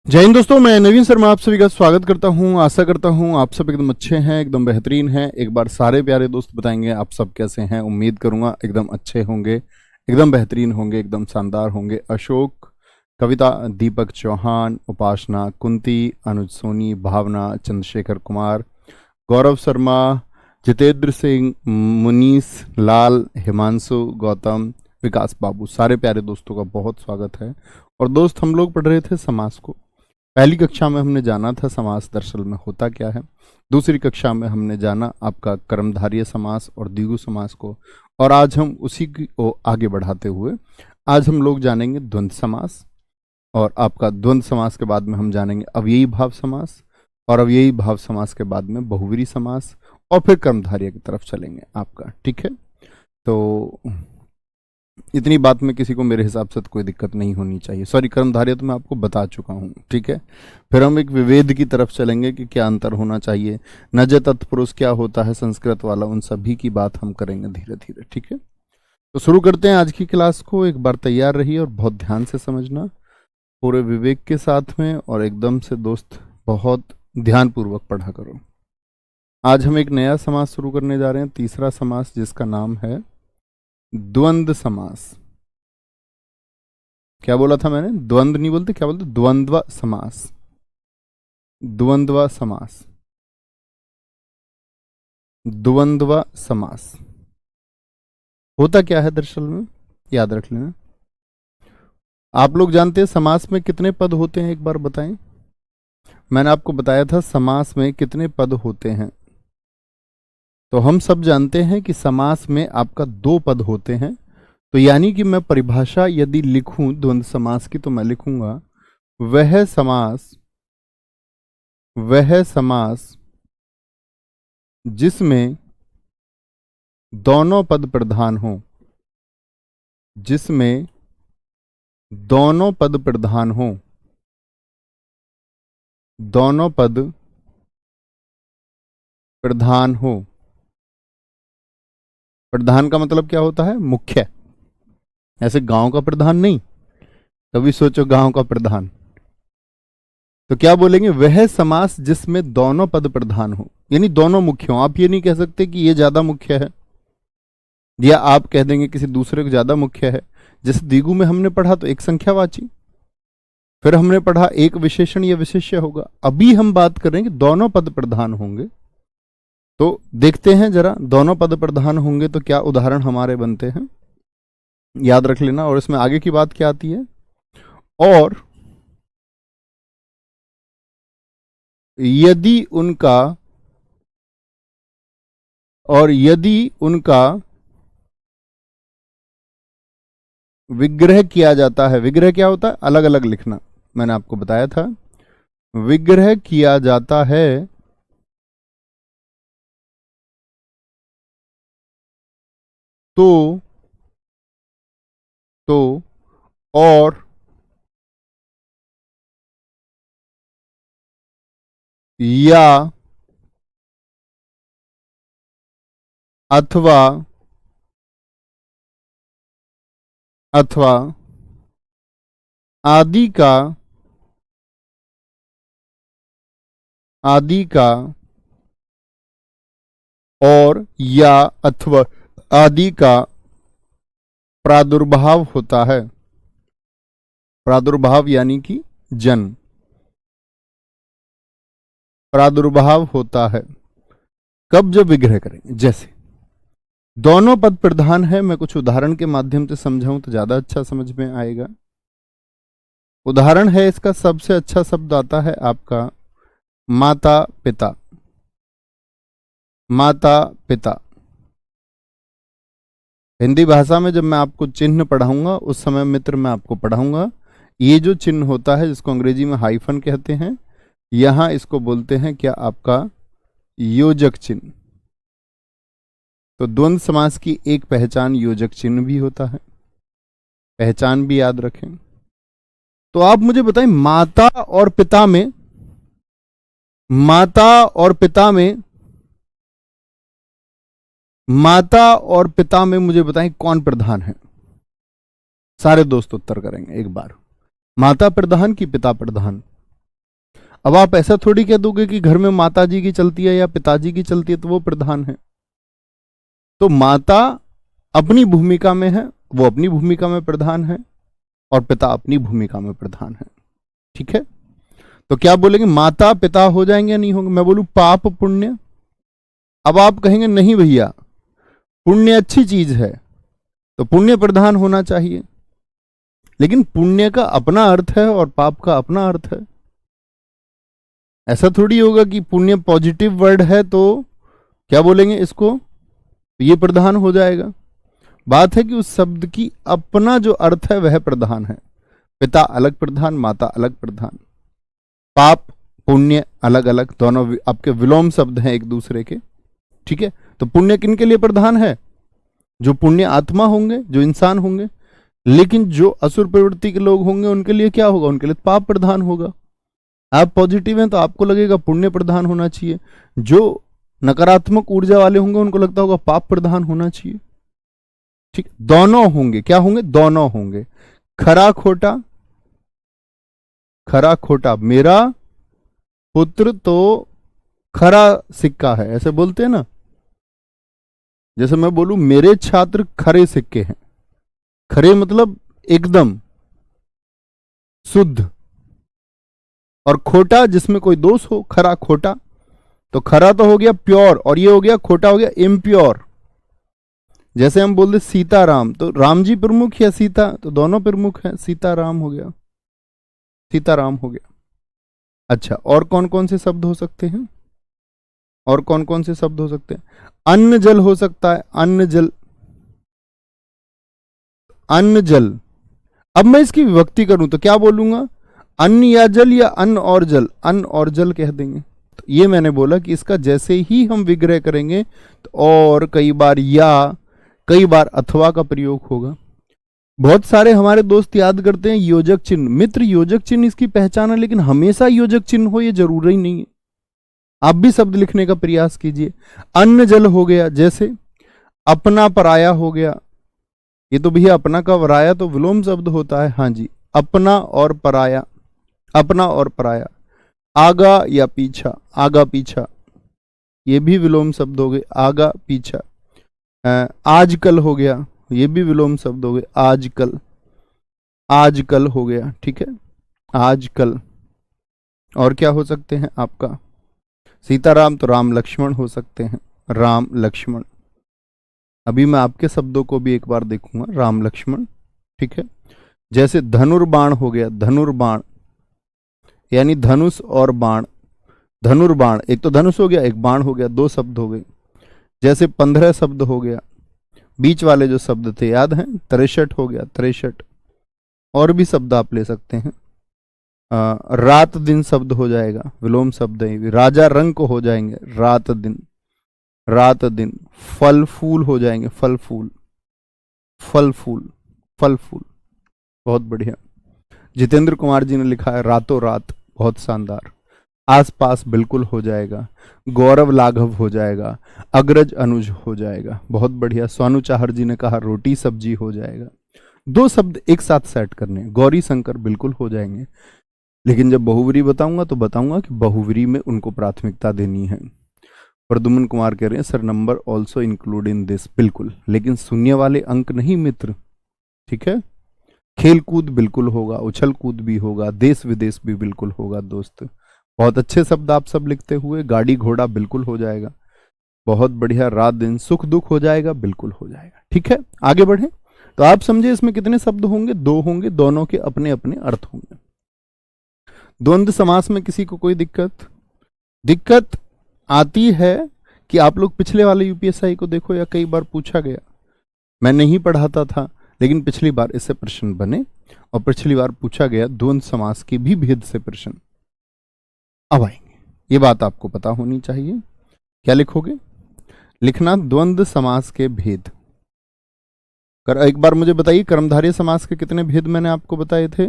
जय हिंद दोस्तों, मैं नवीन शर्मा आप सभी का स्वागत करता हूं। आशा करता हूं आप सब एकदम अच्छे हैं, एकदम बेहतरीन हैं। एक बार सारे प्यारे दोस्त बताएंगे आप सब कैसे हैं। उम्मीद करूंगा एकदम अच्छे होंगे, एकदम बेहतरीन होंगे, एकदम शानदार होंगे। अशोक, कविता, दीपक चौहान, उपासना, कुंती, अनुज सोनी, भावना, चंद्रशेखर कुमार, गौरव शर्मा, जितेंद्र सिंह, मुनीस लाल, हिमांशु, गौतम, विकास बाबू, सारे प्यारे दोस्तों का बहुत स्वागत है। और दोस्त, हम लोग पढ़ रहे थे समास को। पहली कक्षा में हमने जाना था समास दरअसल में होता क्या है। दूसरी कक्षा में हमने जाना आपका कर्मधारय समास और द्विगु समास को। और आज हम उसी को आगे बढ़ाते हुए आज हम लोग जानेंगे द्वंद्व समास। और आपका द्वंद्व समास के बाद में हम जानेंगे अव्ययी भाव समास, और अव्ययी भाव समास के बाद में बहुव्रीहि समास, और फिर कर्मधारय की तरफ चलेंगे आपका। ठीक है, तो इतनी बात में किसी को मेरे हिसाब से तो कोई दिक्कत नहीं होनी चाहिए। सॉरी, कर्मधारय तो मैं आपको बता चुका हूँ। ठीक है, फिर हम एक विभेद की तरफ चलेंगे कि क्या अंतर होना चाहिए, नज तत्पुरुष क्या होता है संस्कृत वाला, उन सभी की बात हम करेंगे धीरे धीरे। ठीक है, तो शुरू करते हैं आज की क्लास को। एक बार तैयार रहिए और बहुत ध्यान से समझना, पूरे विवेक के साथ में, और एकदम से दोस्त बहुत ध्यानपूर्वक पढ़ा करो। आज हम एक नया समास शुरू करने जा रहे हैं, तीसरा समास, जिसका नाम है द्वंद्व समास। क्या बोला था मैंने? द्वंद्व नहीं बोलते, क्या बोलते? द्वंद्व समास। द्वंद्व समास, द्वंद्व समास होता क्या है दरअसल में, याद रख लेना। आप लोग जानते हैं समास में कितने पद होते हैं, एक बार बताएं। मैंने आपको बताया था समास में कितने पद होते हैं। तो हम सब जानते हैं कि समास में आपका 2 पद होते हैं। तो यानी कि मैं परिभाषा यदि लिखूं द्वंद्व समास की, तो मैं लिखूंगा वह समास जिसमें दोनों पद प्रधान हो, जिसमें दोनों पद प्रधान हो, दोनों पद प्रधान हो। प्रधान का मतलब क्या होता है? मुख्य। ऐसे गांव का प्रधान नहीं, कभी सोचो गांव का प्रधान। तो क्या बोलेंगे? वह समास जिसमें दोनों पद प्रधान हो, यानी दोनों मुख्य हो। आप ये नहीं कह सकते कि ये ज्यादा मुख्य है, या आप कह देंगे किसी दूसरे को ज्यादा मुख्य है। जैसे द्विगु में हमने पढ़ा तो एक संख्यावाची, फिर हमने पढ़ा एक विशेषण या विशेष्य होगा। अभी हम बात करेंगे दोनों पद प्रधान होंगे। तो देखते हैं जरा, दोनों पद प्रधान होंगे तो क्या उदाहरण हमारे बनते हैं, याद रख लेना। और इसमें आगे की बात क्या आती है, और यदि उनका विग्रह किया जाता है। विग्रह क्या होता है? अलग अलग लिखना, मैंने आपको बताया था। विग्रह किया जाता है तो और या अथवा आदि का और या अथवा आदि का प्रादुर्भाव होता है। प्रादुर्भाव यानी कि जन्म, प्रादुर्भाव होता है कब? जब विग्रह करेंगे। जैसे दोनों पद प्रधान है, मैं कुछ उदाहरण के माध्यम से समझाऊं तो ज्यादा अच्छा समझ में आएगा। उदाहरण है इसका, सबसे अच्छा शब्द आता है आपका माता पिता। माता पिता, हिंदी भाषा में जब मैं आपको चिन्ह पढ़ाऊंगा उस समय मित्र मैं आपको पढ़ाऊंगा। ये जो चिन्ह होता है जिसको अंग्रेजी में हाइफन कहते हैं, यहां इसको बोलते हैं क्या? आपका योजक चिन्ह। तो द्वंद्व समास की एक पहचान योजक चिन्ह भी होता है, पहचान भी याद रखें। तो आप मुझे बताएं, माता और पिता में, माता और पिता में मुझे बताएं कौन प्रधान है? सारे दोस्त उत्तर करेंगे एक बार। माता प्रधान की पिता प्रधान? अब आप ऐसा थोड़ी कह दोगे कि घर में माता जी की चलती है या पिताजी की चलती है तो वो प्रधान है। तो माता अपनी भूमिका में है, वो अपनी भूमिका में प्रधान है, और पिता अपनी भूमिका में प्रधान है। ठीक है, तो क्या बोलेंगे, माता पिता हो जाएंगे या नहीं होंगे? मैं बोलूं पाप पुण्य। अब आप कहेंगे नहीं भैया, पुण्य अच्छी चीज है तो पुण्य प्रधान होना चाहिए, लेकिन पुण्य का अपना अर्थ है और पाप का अपना अर्थ है। ऐसा थोड़ी होगा कि पुण्य पॉजिटिव वर्ड है तो क्या बोलेंगे इसको, तो ये प्रधान हो जाएगा। बात है कि उस शब्द की अपना जो अर्थ है वह प्रधान है। पिता अलग प्रधान, माता अलग प्रधान, पाप पुण्य अलग अलग, दोनों आपके विलोम शब्द हैं एक दूसरे के। ठीक है, तो पुण्य किन के लिए प्रधान है? जो पुण्य आत्मा होंगे, जो इंसान होंगे। लेकिन जो असुर प्रवृत्ति के लोग होंगे उनके लिए क्या होगा? उनके लिए पाप प्रधान होगा। आप पॉजिटिव हैं तो आपको लगेगा पुण्य प्रधान होना चाहिए। जो नकारात्मक ऊर्जा वाले होंगे उनको लगता होगा पाप प्रधान होना चाहिए। ठीक, दोनों होंगे। क्या होंगे? दोनों होंगे। खरा खोटा, खरा खोटा, मेरा पुत्र तो खरा सिक्का है, ऐसे बोलते हैं ना। जैसे मैं बोलूं मेरे छात्र खरे सिक्के हैं। खरे मतलब एकदम शुद्ध, और खोटा जिसमें कोई दोष हो, खरा खोटा। तो खरा तो हो गया प्योर, और ये हो गया खोटा, हो गया इम्प्योर। जैसे हम बोलते सीताराम, तो राम जी प्रमुख या सीता? तो दोनों प्रमुख हैं, सीताराम हो गया, सीताराम हो गया। अच्छा, और कौन कौन से शब्द हो सकते हैं? और कौन कौन से शब्द हो सकते हैं? अन्न जल हो सकता है, अन्न जल, अन्न जल। अब मैं इसकी विभक्ति करूं तो क्या बोलूंगा? अन्न या जल, या अन्न और जल? अन्न और जल कह देंगे। तो ये मैंने बोला कि इसका जैसे ही हम विग्रह करेंगे तो और कई बार या कई बार अथवा का प्रयोग होगा। बहुत सारे हमारे दोस्त याद करते हैं योजक चिन्ह। मित्र, योजक चिन्ह इसकी पहचान है, लेकिन हमेशा योजक चिन्ह हो ये जरूरी नहीं है। आप भी शब्द लिखने का प्रयास कीजिए। अन्न जल हो गया, जैसे अपना पराया हो गया। ये तो भैया अपना का पराया तो विलोम शब्द होता है। हाँ जी, अपना और पराया, अपना और पराया। आगा या पीछा, आगा पीछा, ये भी विलोम शब्द हो गए, आगा पीछा। आजकल हो गया, ये भी विलोम शब्द हो गए, आजकल, आजकल हो गया। ठीक है, आजकल। और क्या हो सकते हैं आपका? सीताराम तो राम लक्ष्मण हो सकते हैं, राम लक्ष्मण। अभी मैं आपके शब्दों को भी एक बार देखूंगा, राम लक्ष्मण। ठीक है, जैसे धनुर्बाण हो गया, धनुर्बाण यानी धनुष और बाण। धनुर्बाण, एक तो धनुष हो गया, एक बाण हो गया, दो शब्द हो गए। जैसे 15 शब्द हो गया, बीच वाले जो शब्द थे याद हैं, 63 हो गया, 63। और भी शब्द आप ले सकते हैं। रात दिन शब्द हो जाएगा, विलोम शब्द है। राजा रंग को हो जाएंगे, रात दिन, रात दिन। फल फूल हो जाएंगे, फल फूल, फल फूल, फल फूल। बहुत बढ़िया। जितेंद्र कुमार जी ने लिखा है रातों रात, बहुत शानदार। आसपास बिल्कुल हो जाएगा, गौरव लाघव हो जाएगा, अग्रज अनुज हो जाएगा। बहुत बढ़िया। सोनू चाहर जी ने कहा रोटी सब्जी हो जाएगा। दो शब्द एक साथ सेट करने, गौरी शंकर बिल्कुल हो जाएंगे। लेकिन जब बहुव्रीहि बताऊंगा तो बताऊंगा कि बहुव्रीहि में उनको प्राथमिकता देनी है। प्रद्युम्न कुमार कह रहे हैं sir number also include in this. बिल्कुल, लेकिन शून्य वाले अंक नहीं मित्र। ठीक है, खेल कूद बिल्कुल होगा, उछल कूद भी होगा, देश विदेश भी बिल्कुल होगा दोस्त। बहुत अच्छे शब्द आप सब लिखते हुए। गाड़ी घोड़ा बिल्कुल हो जाएगा, बहुत बढ़िया। रात दिन सुख दुख हो जाएगा, बिल्कुल हो जाएगा। ठीक है, आगे बढ़े तो आप समझे इसमें कितने शब्द होंगे? दो होंगे, दोनों के अपने अपने अर्थ होंगे। द्वंद्व समास में किसी को कोई दिक्कत? दिक्कत आती है कि आप लोग पिछले वाले यूपीएसआई को देखो, या कई बार पूछा गया। मैं नहीं पढ़ाता था, लेकिन पिछली बार इससे प्रश्न बने, और पिछली बार पूछा गया द्वंद्व समास के भी भेद से प्रश्न अब आएंगे। ये बात आपको पता होनी चाहिए। क्या लिखोगे? लिखना द्वंद्व समास के भेद। एक बार मुझे बताइए, कर्मधारय समास के कितने भेद मैंने आपको बताए थे?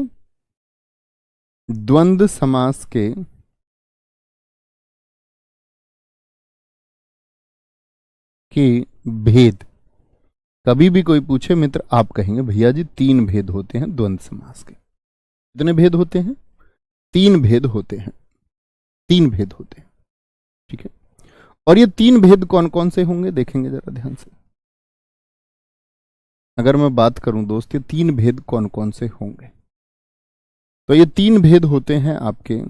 द्वंद्व समास के भेद। कभी भी कोई पूछे मित्र, आप कहेंगे भैया जी 3 भेद होते हैं द्वंद्व समास के। कितने भेद होते हैं? 3 भेद होते हैं। तीन भेद होते हैं, ठीक है। और ये तीन भेद कौन कौन से होंगे देखेंगे जरा ध्यान से। अगर मैं बात करूं दोस्त, ये तीन भेद कौन कौन से होंगे, तो ये तीन भेद होते हैं आपके,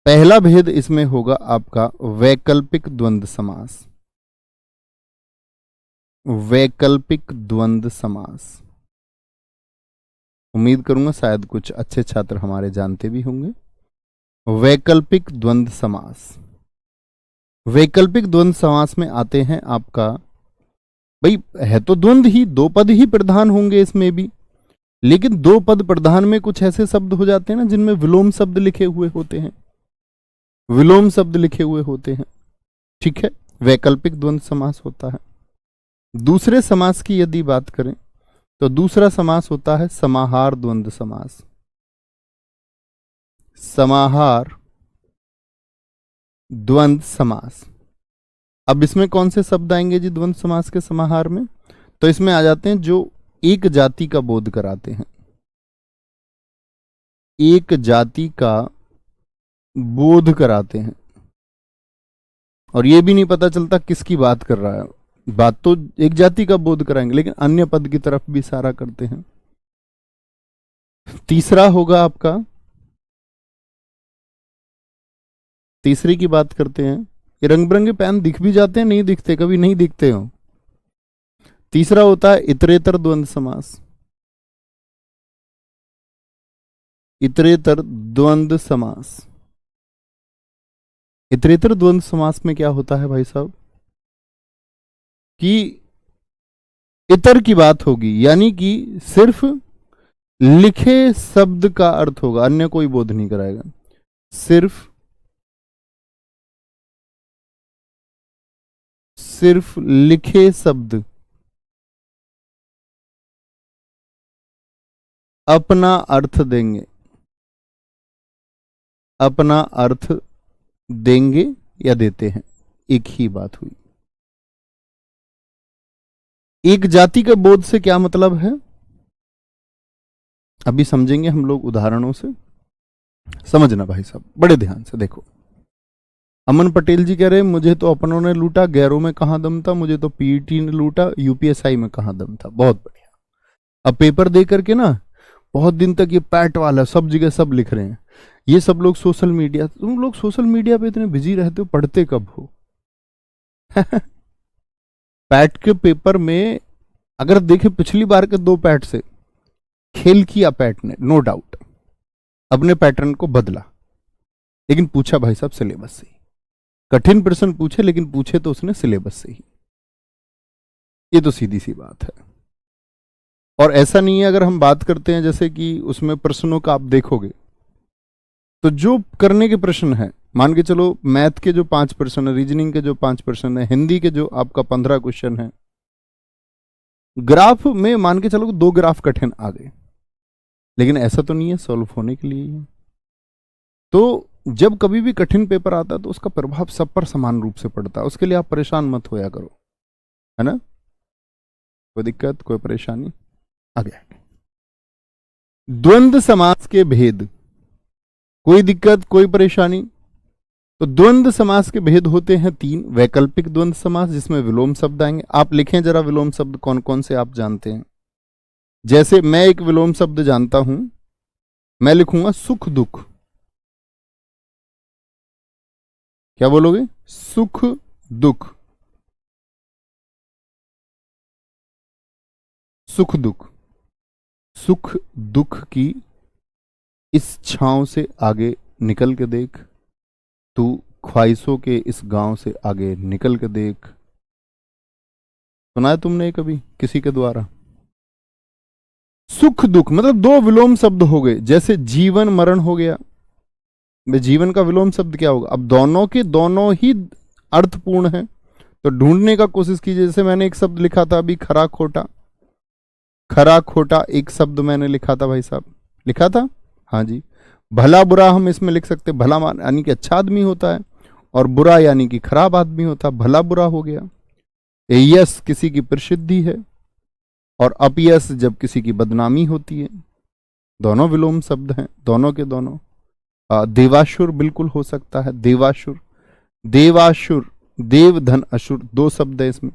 पहला भेद इसमें होगा आपका वैकल्पिक द्वंद्व समास। वैकल्पिक द्वंद्व समास, उम्मीद करूंगा शायद कुछ अच्छे छात्र हमारे जानते भी होंगे। वैकल्पिक द्वंद्व समास, वैकल्पिक द्वंद्व समास में आते हैं आपका, भाई है तो द्वंद्व ही, दो पद ही प्रधान होंगे इसमें भी, लेकिन दो पद प्रधान में कुछ ऐसे शब्द हो जाते हैं ना जिनमें विलोम शब्द लिखे हुए होते हैं, विलोम शब्द लिखे हुए होते हैं, ठीक है। वैकल्पिक द्वंद्व समास होता है। दूसरे समास की यदि बात करें तो दूसरा समास होता है समाहार द्वंद्व समास। समाहार द्वंद्व समास। अब इसमें कौन से शब्द आएंगे जी द्वंद्व समास के समाहार में, तो इसमें आ जाते हैं जो एक जाति का बोध कराते हैं, एक जाति का बोध कराते हैं, और ये भी नहीं पता चलता किसकी बात कर रहा है, बात तो एक जाति का बोध कराएंगे लेकिन अन्य पद की तरफ भी इशारा करते हैं। तीसरा होगा आपका, तीसरी की बात करते हैं, ये रंग बिरंगे पेन दिख भी जाते हैं, नहीं दिखते, कभी नहीं दिखते हो। तीसरा होता है इतरेतर द्वंद्व समास। इतरेतर द्वंद्व समास, इतरेतर द्वंद्व समास में क्या होता है भाई साहब कि इतर की बात होगी, यानी कि सिर्फ लिखे शब्द का अर्थ होगा, अन्य कोई बोध नहीं कराएगा, सिर्फ लिखे शब्द अपना अर्थ देंगे, अपना अर्थ देंगे या देते हैं, एक ही बात हुई। एक जाति के बोध से क्या मतलब है, अभी समझेंगे हम लोग उदाहरणों से, समझना भाई साहब बड़े ध्यान से देखो। अमन पटेल जी कह रहे हैं मुझे तो अपनों ने लूटा, गैरों में कहां दम था, मुझे तो पीईटी ने लूटा, यूपीएसआई में कहां दम था। बहुत बढ़िया। अब पेपर दे करके ना बहुत दिन तक ये पैट वाला सब जगह सब लिख रहे हैं, ये सब लोग सोशल मीडिया, तुम लोग सोशल मीडिया पे इतने बिजी रहते हो, पढ़ते कब हो? पैट के पेपर में अगर देखे पिछली बार के दो पैट से खेल किया पैट ने, नो डाउट अपने पैटर्न को बदला, लेकिन पूछा भाई साहब सिलेबस से ही। कठिन प्रश्न पूछे लेकिन पूछे तो उसने सिलेबस से ही, ये तो सीधी सी बात है। और ऐसा नहीं है, अगर हम बात करते हैं जैसे कि उसमें प्रश्नों का आप देखोगे तो जो करने के प्रश्न है, मान के चलो मैथ के जो 5 प्रश्न है, रीजनिंग के जो 5 प्रश्न है, हिंदी के जो आपका 15 क्वेश्चन है, ग्राफ में मान के चलो 2 ग्राफ कठिन आ गए, लेकिन ऐसा तो नहीं है सॉल्व होने के लिए। तो जब कभी भी कठिन पेपर आता है तो उसका प्रभाव सब पर समान रूप से पड़ता है, उसके लिए आप परेशान मत होया करो, है ना। कोई दिक्कत कोई परेशानी आ गया। द्वंद्व समास के भेद, कोई दिक्कत कोई परेशानी? तो द्वंद्व समास के भेद होते हैं 3। वैकल्पिक द्वंद्व समास जिसमें विलोम शब्द आएंगे, आप लिखें जरा विलोम शब्द कौन कौन से आप जानते हैं। जैसे मैं एक विलोम शब्द जानता हूं, मैं लिखूंगा सुख दुख, क्या बोलोगे? सुख दुख, सुख दुख, सुख दुख की इस छांव से आगे निकल के देख, तू ख्वाहिशों के इस गांव से आगे निकल के देख। सुना है तुमने कभी किसी के द्वारा? सुख दुख मतलब 2 विलोम शब्द हो गए, जैसे जीवन मरण हो गया, जीवन का विलोम शब्द क्या होगा? अब दोनों के दोनों ही अर्थपूर्ण है, तो ढूंढने का कोशिश कीजिए। जैसे मैंने एक शब्द लिखा था अभी, खरा खोटा, खरा खोटा एक शब्द मैंने लिखा था भाई साहब, लिखा था, हाँ जी। भला बुरा हम इसमें लिख सकते, भला यानी कि अच्छा आदमी होता है, और बुरा यानी कि खराब आदमी होता है, भला बुरा हो गया। यश किसी की प्रसिद्धि है, और अपयश जब किसी की बदनामी होती है। दोनों विलोम शब्द हैं, दोनों के दोनों। देवासुर बिल्कुल हो सकता है, देवासुर, देवासुर, देव धन असुर, दो शब्द है इसमें।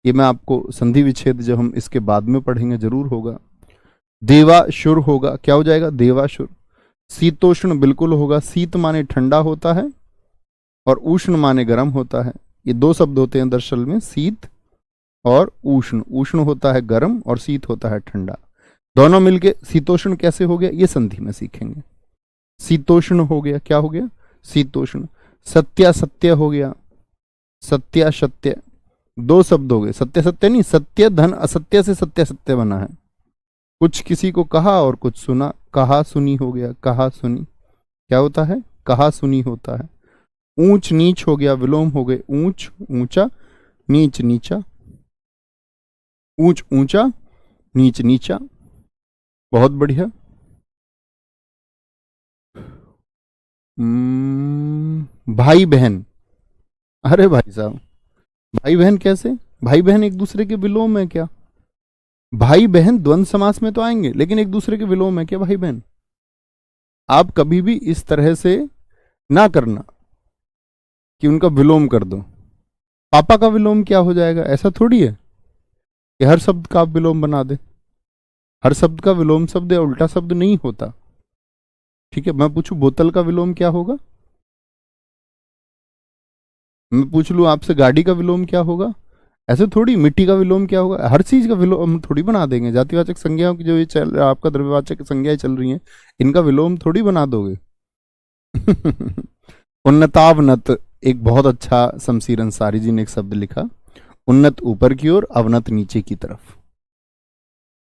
ये मैं आपको संधि विच्छेद जब हम इसके बाद में पढ़ेंगे जरूर होगा। देवासुर होगा, क्या हो जाएगा, देवासुर। शीतोष्ण बिल्कुल होगा, शीत माने ठंडा होता है और उष्ण माने गर्म होता है। ये दो शब्द होते हैं दरअसल में, शीत और उष्ण। उष्ण होता है गर्म और शीत होता है ठंडा। दोनों मिलके शीतोष्ण कैसे हो गया, ये संधि में सीखेंगे। शीतोष्ण हो गया, क्या हो गया, शीतोष्ण। सत्यासत्य हो गया, सत्यासत्य, दो शब्द हो गए। सत्य सत्य नहीं, सत्य धन असत्य से सत्यासत्य बना है। कुछ किसी को कहा और कुछ सुना, कहा सुनी हो गया, कहा सुनी। क्या होता है, कहा सुनी होता है। ऊंच नीच हो गया, विलोम हो गए, ऊंच ऊंचा, नीच नीचा, ऊंच ऊंचा, नीच नीचा। बहुत बढ़िया। भाई बहन, अरे भाई साहब, भाई बहन कैसे, भाई बहन एक दूसरे के विलोम है क्या? भाई बहन द्वंद्व समास में तो आएंगे, लेकिन एक दूसरे के विलोम है क्या भाई बहन? आप कभी भी इस तरह से ना करना कि उनका विलोम कर दो। पापा का विलोम क्या हो जाएगा, ऐसा थोड़ी है कि हर शब्द का आप विलोम बना दे। हर शब्द का विलोम शब्द या उल्टा शब्द नहीं होता। ठीक है, मैं पूछूं बोतल का विलोम क्या होगा, मैं पूछ लूं आपसे गाड़ी का विलोम क्या होगा, ऐसे थोड़ी। मिट्टी का विलोम क्या होगा, हर चीज का विलोम हम थोड़ी बना देंगे। जातिवाचक संज्ञाओं की जो ये चल आपका द्रव्यवाचक संज्ञाएं चल रही हैं, इनका विलोम थोड़ी बना दोगे। उन्नतावनत, एक बहुत अच्छा शमशीर अंसारी जी ने एक शब्द लिखा, उन्नत ऊपर की ओर, अवनत नीचे की तरफ।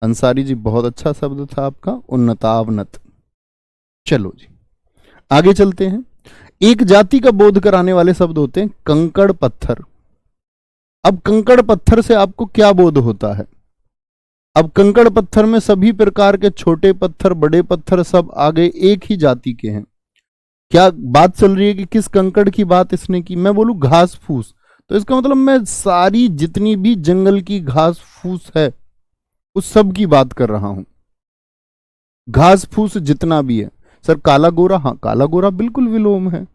अंसारी जी बहुत अच्छा शब्द था आपका, उन्नतावनत। चलो जी आगे चलते हैं। एक जाति का बोध कराने वाले शब्द होते हैं कंकड़ पत्थर। अब कंकड़ पत्थर से आपको क्या बोध होता है? अब कंकड़ पत्थर में सभी प्रकार के छोटे पत्थर बड़े पत्थर सब आगे एक ही जाति के हैं। क्या बात चल रही है कि किस कंकड़ की बात इसने की? मैं बोलूं घास फूस, तो इसका मतलब मैं सारी जितनी भी जंगल की घास फूस है उस सब की बात कर रहा हूं। घास फूस जितना भी है। सर काला गोरा, हाँ काला गोरा बिल्कुल विलोम है।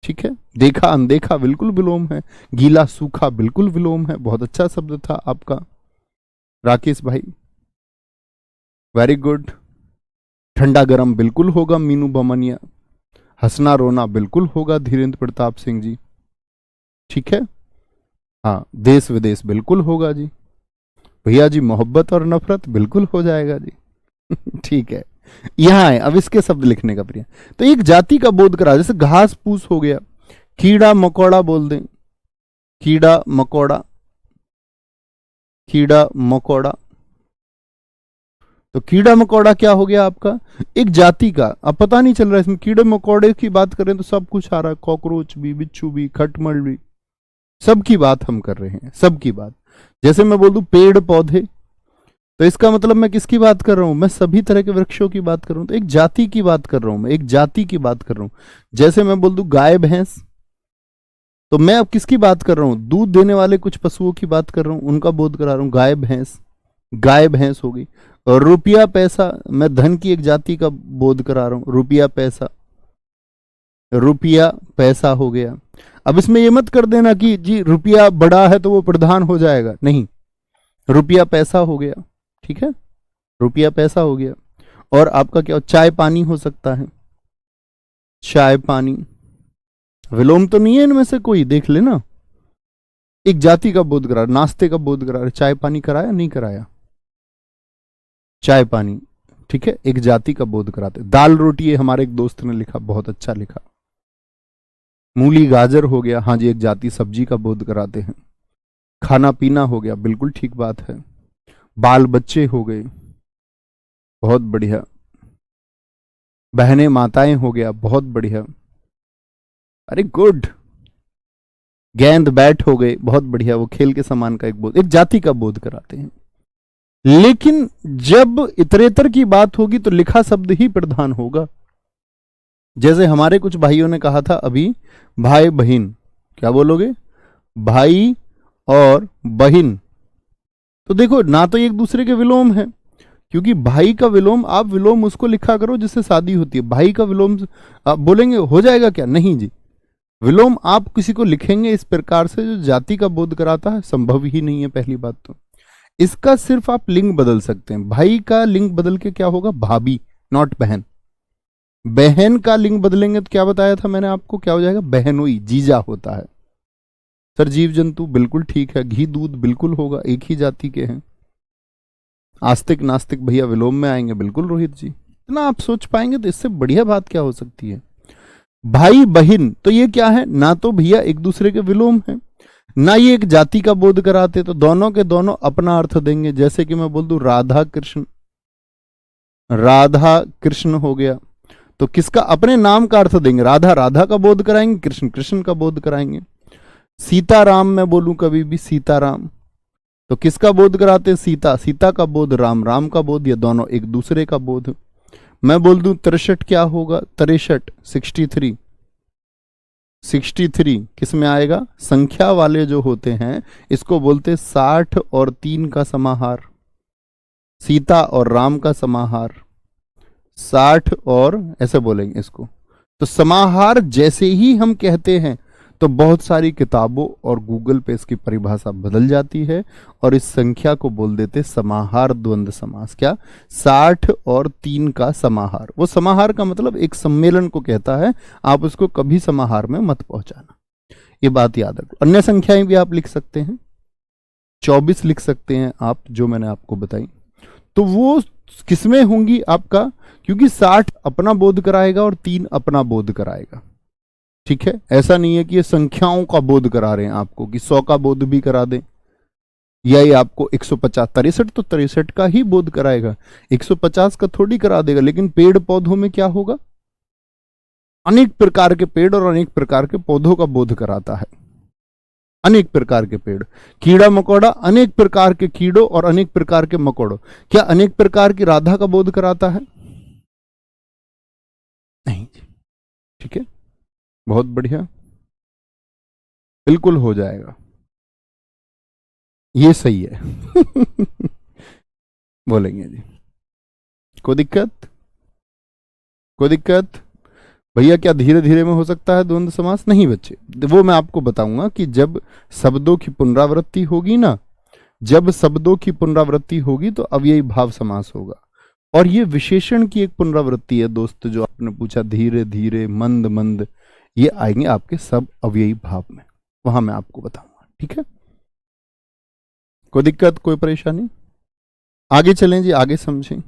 ठीक है, देखा अनदेखा बिल्कुल विलोम है। गीला सूखा बिल्कुल विलोम है। बहुत अच्छा शब्द था आपका राकेश भाई, वेरी गुड। ठंडा गरम बिल्कुल होगा मीनू बमनिया। हंसना रोना बिल्कुल होगा धीरेन्द्र प्रताप सिंह जी। ठीक है, हाँ देश विदेश बिल्कुल होगा जी। भैया जी मोहब्बत और नफरत बिल्कुल हो जाएगा जी। ठीक है, यहां है अब इसके शब्द लिखने का प्रिय। तो एक जाति का बोध करा, जैसे घास फूस हो गया, कीड़ा मकोड़ा बोल दें, कीड़ा मकोड़ा, कीड़ा मकोड़ा। तो कीड़ा मकोड़ा क्या हो गया आपका, एक जाति का। अब पता नहीं चल रहा है इसमें कीड़े मकोड़े की बात करें तो सब कुछ आ रहा है, कॉकरोच भी, बिच्छू भी, खटमल भी, सबकी बात हम कर रहे हैं, सबकी बात। जैसे मैं बोल दूं पेड़ पौधे, तो इसका मतलब मैं किसकी बात कर रहा हूं, मैं सभी तरह के वृक्षों की बात कर रहा हूं। तो एक जाति की बात कर रहा हूं, मैं एक जाति की बात कर रहा हूं। जैसे मैं बोल दूं गाय भैंस, तो मैं अब किसकी बात कर रहा हूं, दूध देने वाले कुछ पशुओं की बात कर रहा हूं, उनका बोध करा रहा हूं। गाय भैंस, गाय भैंस हो गई। और रुपया पैसा, मैं धन की एक जाति का बोध करा रहा हूं, रुपया पैसा, रुपया पैसा हो गया। अब इसमें यह मत कर देना कि जी रुपया बड़ा है तो वो प्रधान हो जाएगा, नहीं, रुपया पैसा हो गया। ठीक है, रुपया पैसा हो गया। और आपका क्या, चाय पानी हो सकता है, चाय पानी। विलोम तो नहीं है इनमें से कोई, देख लेना। एक जाति का बोध करा, नाश्ते का बोध करा, चाय पानी कराया नहीं कराया, चाय पानी। ठीक है, एक जाति का बोध कराते। दाल रोटी, ये हमारे एक दोस्त ने लिखा, बहुत अच्छा लिखा। मूली गाजर हो गया, हाँ जी एक जाति सब्जी का बोध कराते हैं। खाना पीना हो गया, बिल्कुल ठीक बात है। बाल बच्चे हो गए, बहुत बढ़िया। बहनें माताएं हो गया, बहुत बढ़िया, अरे गुड। गेंद बैट हो गए, बहुत बढ़िया, वो खेल के समान का एक बोध, एक जाति का बोध कराते हैं। लेकिन जब इतरेतर की बात होगी तो लिखा शब्द ही प्रधान होगा। जैसे हमारे कुछ भाइयों ने कहा था अभी, भाई बहन, क्या बोलोगे, भाई और बहन। तो देखो ना तो एक दूसरे के विलोम है, क्योंकि भाई का विलोम, आप विलोम उसको लिखा करो जिससे शादी होती है। भाई का विलोम आप बोलेंगे हो जाएगा क्या? नहीं जी, विलोम आप किसी को लिखेंगे इस प्रकार से जो जाति का बोध कराता है, संभव ही नहीं है पहली बात तो। इसका सिर्फ आप लिंग बदल सकते हैं। भाई का लिंग बदल के क्या होगा? भाभी, नॉट बहन। बहन का लिंग बदलेंगे तो क्या बताया था मैंने आपको, क्या हो जाएगा? बहनोई, जीजा होता है। सर जीव जंतु, बिल्कुल ठीक है। घी दूध बिल्कुल होगा, एक ही जाति के हैं। आस्तिक नास्तिक भैया विलोम में आएंगे, बिल्कुल रोहित जी। इतना आप सोच पाएंगे तो इससे बढ़िया बात क्या हो सकती है। भाई बहन, तो ये क्या है? ना तो भैया एक दूसरे के विलोम है, ना ये एक जाति का बोध कराते, तो दोनों के दोनों अपना अर्थ देंगे। जैसे कि मैं बोल दूं राधा कृष्ण, राधा कृष्ण हो गया, तो किसका? अपने नाम का अर्थ देंगे। राधा राधा का बोध कराएंगे, कृष्ण कृष्ण का बोध कराएंगे। सीताराम मैं बोलूं कभी भी सीताराम, तो किसका बोध कराते? सीता, सीता का बोध राम, राम का बोध, ये दोनों एक दूसरे का बोध। मैं बोल दूं 63, क्या होगा? 63, 63, 63 किस में आएगा? संख्या वाले जो होते हैं इसको बोलते 60 और 3 का समाहार, सीता और राम का समाहार, 60 और ऐसे बोलेंगे इसको। तो समाहार जैसे ही हम कहते हैं तो बहुत सारी किताबों और गूगल पे इसकी परिभाषा बदल जाती है और इस संख्या को बोल देते समाहार द्वंद्व समास। क्या? 60 और 3 का समाहार। वो समाहार का मतलब एक सम्मेलन को कहता है, आप उसको कभी समाहार में मत पहुंचाना, ये बात याद रखो। अन्य संख्याएं भी आप लिख सकते हैं, 24 लिख सकते हैं आप, जो मैंने आपको बताई, तो वो किसमें होंगी आपका? क्योंकि 60 अपना बोध कराएगा और 3 अपना बोध कराएगा। ठीक है, ऐसा नहीं है कि ये संख्याओं का बोध करा रहे हैं आपको कि 100 का बोध भी करा दें, या ये आपको 150, 63 तो 63 का ही बोध कराएगा, 150 का थोड़ी करा देगा। लेकिन पेड़ पौधों में क्या होगा? अनेक प्रकार के पेड़ और अनेक प्रकार के पौधों का बोध कराता है। अनेक प्रकार के पेड़, कीड़ा मकोड़ा, अनेक प्रकार के कीड़ों और अनेक प्रकार के मकोड़ों। क्या अनेक प्रकार की राधा का बोध कराता है? नहीं। ठीक है, बहुत बढ़िया, बिल्कुल हो जाएगा, ये सही है। बोलेंगे जी, कोई दिक्कत? कोई दिक्कत भैया? क्या धीरे धीरे में हो सकता है द्वंद्व समास? नहीं बच्चे, वो मैं आपको बताऊंगा कि जब शब्दों की पुनरावृत्ति होगी ना, जब शब्दों की पुनरावृत्ति होगी तो अव्ययी भाव समास होगा। और ये विशेषण की एक पुनरावृत्ति है दोस्त, जो आपने पूछा धीरे धीरे, मंद मंद, ये आएंगे आपके सब अव्ययी भाव में, वहां मैं आपको बताऊंगा। ठीक है, कोई दिक्कत, कोई परेशानी? आगे चलें जी, आगे समझें।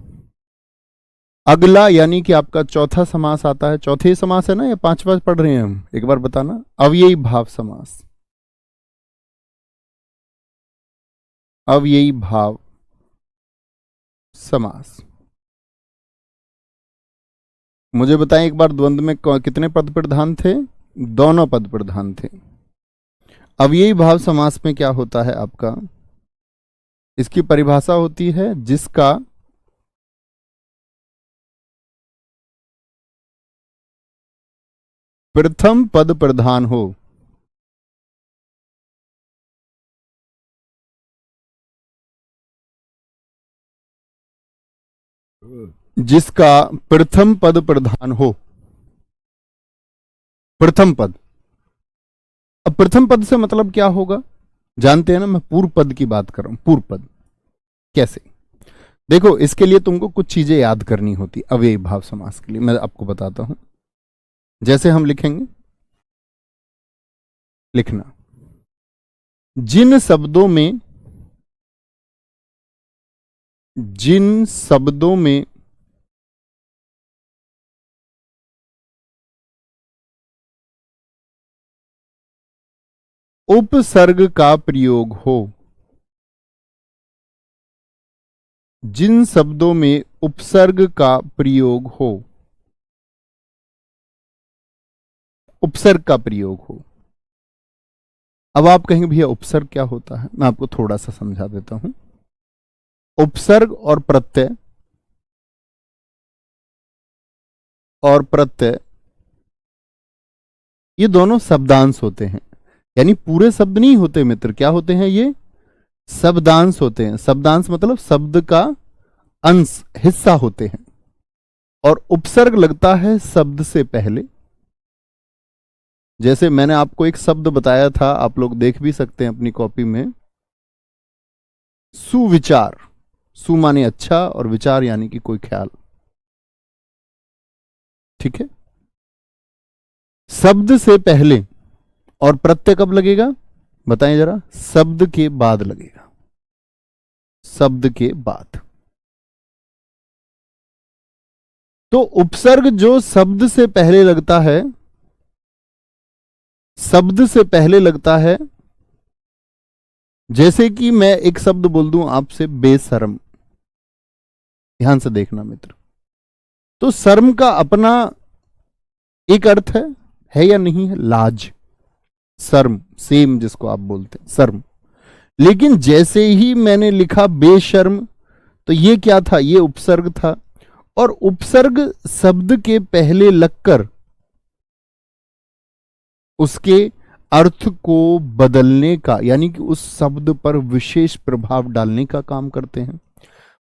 अगला यानी कि आपका चौथा समास आता है। चौथे समास है ना, या पांचवा पढ़ रहे हैं हम? एक बार बताना। अव्ययी भाव समास, अव्ययी भाव समास। मुझे बताएं एक बार, द्वंद्व में कितने पद प्रधान थे? दोनों पद प्रधान थे। अव्ययी भाव समास में क्या होता है आपका? इसकी परिभाषा होती है जिसका प्रथम पद प्रधान हो। जिसका प्रथम पद प्रधान हो, प्रथम पद। अब प्रथम पद से मतलब क्या होगा जानते हैं ना? मैं पूर्व पद की बात कर रहा हूं। पूर्व पद कैसे? देखो, इसके लिए तुमको कुछ चीजें याद करनी होती अव्ययी भाव समास के लिए, मैं आपको बताता हूं। जैसे हम लिखेंगे, लिखना, जिन शब्दों में, जिन शब्दों में उपसर्ग का प्रयोग हो, जिन शब्दों में उपसर्ग का प्रयोग हो, उपसर्ग का प्रयोग हो। अब आप कहेंगे भैया उपसर्ग क्या होता है? मैं आपको थोड़ा सा समझा देता हूं। उपसर्ग और प्रत्यय, और प्रत्यय, ये दोनों शब्दांश होते हैं। यानी पूरे शब्द नहीं होते मित्र, क्या होते हैं ये? शब्दांश होते हैं। शब्दांश मतलब शब्द का अंश हिस्सा होते हैं और उपसर्ग लगता है शब्द से पहले। जैसे मैंने आपको एक शब्द बताया था, आप लोग देख भी सकते हैं अपनी कॉपी में, सुविचार। सु माने अच्छा और विचार यानी कि कोई ख्याल। ठीक है, शब्द से पहले और प्रत्यय कब लगेगा बताएं जरा? शब्द के बाद लगेगा, शब्द के बाद। तो उपसर्ग जो शब्द से पहले लगता है, शब्द से पहले लगता है, जैसे कि मैं एक शब्द बोल दूं आपसे, बेशर्म। ध्यान से देखना मित्र, तो शर्म का अपना एक अर्थ है या नहीं है? लाज, शर्म, सेम जिसको आप बोलते हैं शर्म। लेकिन जैसे ही मैंने लिखा बेशर्म, तो ये क्या था? ये उपसर्ग था। और उपसर्ग शब्द के पहले लगकर उसके अर्थ को बदलने का, यानी कि उस शब्द पर विशेष प्रभाव डालने का काम करते हैं।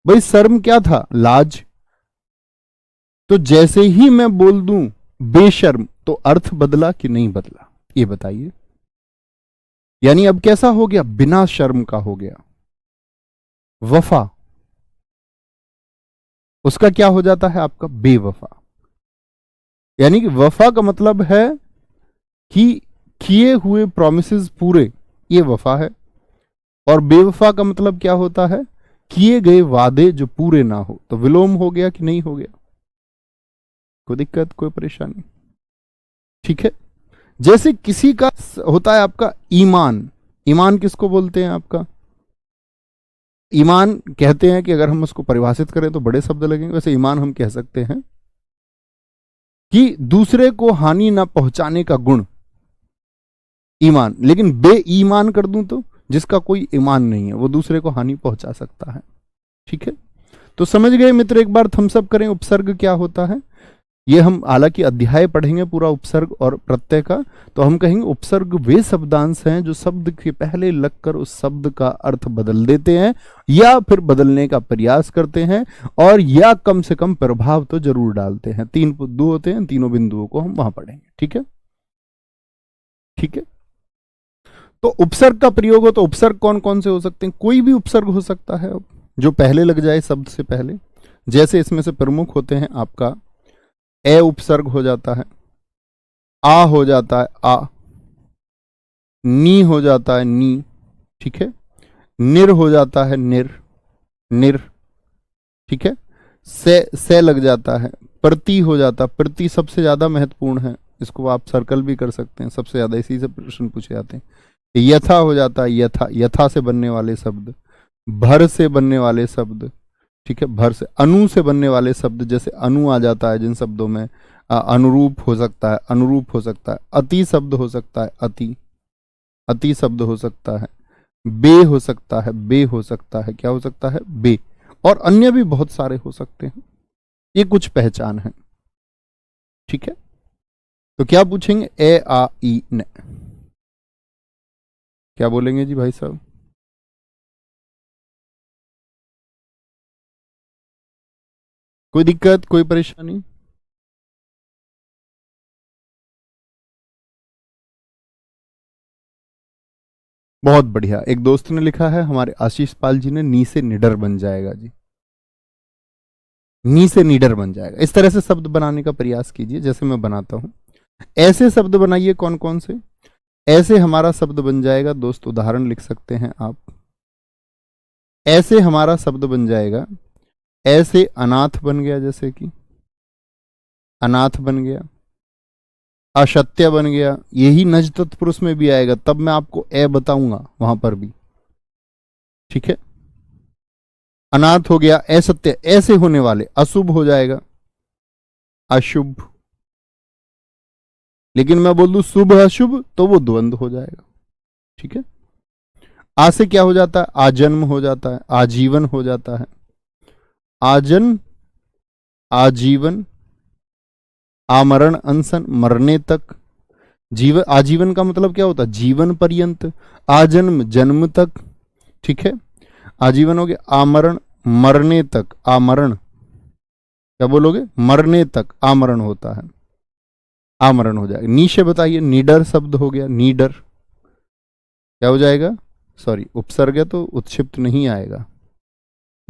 भाई शर्म क्या था? लाज। तो जैसे ही मैं बोल दूं बेशर्म, तो अर्थ बदला कि नहीं बदला? ये बताइए। यानी अब कैसा हो गया? बिना शर्म का हो गया। वफा, उसका क्या हो जाता है आपका? बेवफा। यानी कि वफा का मतलब है कि किए हुए प्रॉमिसेस पूरे, ये वफा है। और बेवफा का मतलब क्या होता है? किए गए वादे जो पूरे ना हो। तो विलोम हो गया कि नहीं हो गया? कोई दिक्कत, कोई परेशानी? ठीक है, जैसे किसी का होता है आपका ईमान। ईमान किसको बोलते हैं आपका? ईमान कहते हैं कि अगर हम उसको परिभाषित करें तो बड़े शब्द लगेंगे, वैसे ईमान हम कह सकते हैं कि दूसरे को हानि ना पहुंचाने का गुण, ईमान। लेकिन बेईमान कर दूं तो जिसका कोई ईमान नहीं है वो दूसरे को हानि पहुंचा सकता है। ठीक है, तो समझ गए मित्र? एक बार थम्स अप करें उपसर्ग क्या होता है। ये हम हालांकि अध्याय पढ़ेंगे पूरा उपसर्ग और प्रत्यय का, तो हम कहेंगे उपसर्ग वे शब्दांश हैं जो शब्द के पहले लगकर उस शब्द का अर्थ बदल देते हैं या फिर बदलने का प्रयास करते हैं, और या कम से कम प्रभाव तो जरूर डालते हैं। तीन बिंदु होते हैं, तीनों बिंदुओं को हम वहां पढ़ेंगे। ठीक है, ठीक है। तो उपसर्ग का प्रयोग हो तो उपसर्ग कौन कौन से हो सकते हैं? कोई भी उपसर्ग हो सकता है जो पहले लग जाए शब्द से पहले। जैसे इसमें से प्रमुख होते हैं आपका ए उपसर्ग हो जाता है, आ हो जाता है आ, नी हो जाता है नी। ठीक है, निर हो जाता है निर, निर। ठीक है, से लग जाता है, प्रति हो जाता, प्रति सबसे ज्यादा महत्वपूर्ण है, इसको आप सर्कल भी कर सकते हैं, सबसे ज्यादा इसी से प्रश्न पूछे जाते हैं। यथा हो जाता है यथा, यथा से बनने वाले शब्द, भर से बनने वाले शब्द। ठीक है, भर से, अनु से बनने वाले शब्द, जैसे अनु आ जाता है जिन शब्दों में अनुरूप हो सकता है, अनुरूप हो सकता है, अति शब्द हो सकता है, अति, अति शब्द हो सकता है, बे हो सकता है, बे हो सकता है, क्या हो सकता है? बे। और अन्य भी बहुत सारे हो सकते हैं। ये कुछ पहचान है। ठीक है, तो क्या पूछेंगे? ए आ ई न, क्या बोलेंगे जी भाई साहब? कोई दिक्कत, कोई परेशानी? बहुत बढ़िया। एक दोस्त ने लिखा है, हमारे आशीष पाल जी ने, नी से निडर बन जाएगा जी। नी से निडर बन जाएगा। इस तरह से शब्द बनाने का प्रयास कीजिए जैसे मैं बनाता हूं। ऐसे शब्द बनाइए। कौन कौन से? ऐसे हमारा शब्द बन जाएगा दोस्त, उदाहरण लिख सकते हैं आप। ऐसे हमारा शब्द बन जाएगा, ऐसे अनाथ बन गया, जैसे कि अनाथ बन गया, असत्य बन गया। यही नज तत्पुरुष में भी आएगा, तब मैं आपको ए बताऊंगा वहां पर भी। ठीक है, अनाथ हो गया, असत्य, ऐसे होने वाले। अशुभ हो जाएगा, अशुभ। लेकिन मैं बोल दूं शुभ अशुभ तो वो द्वंद्व हो जाएगा। ठीक है, आ से क्या हो जाता है? आजन्म हो जाता है, आजीवन हो जाता है, आजन, आजीवन, आमरण अनशन, मरने तक। जीवन, आजीवन का मतलब क्या होता है? जीवन पर्यंत, आजन्म, जन्म तक। ठीक है, आजीवन हो गया, आमरण मरने तक आमरण, क्या बोलोगे, मरने तक आमरण होता है, आमरण हो जाएगा। नी से बताइए, नीडर शब्द हो गया, नीडर क्या हो जाएगा, सॉरी उपसर्ग है तो उत्क्षिप्त नहीं आएगा,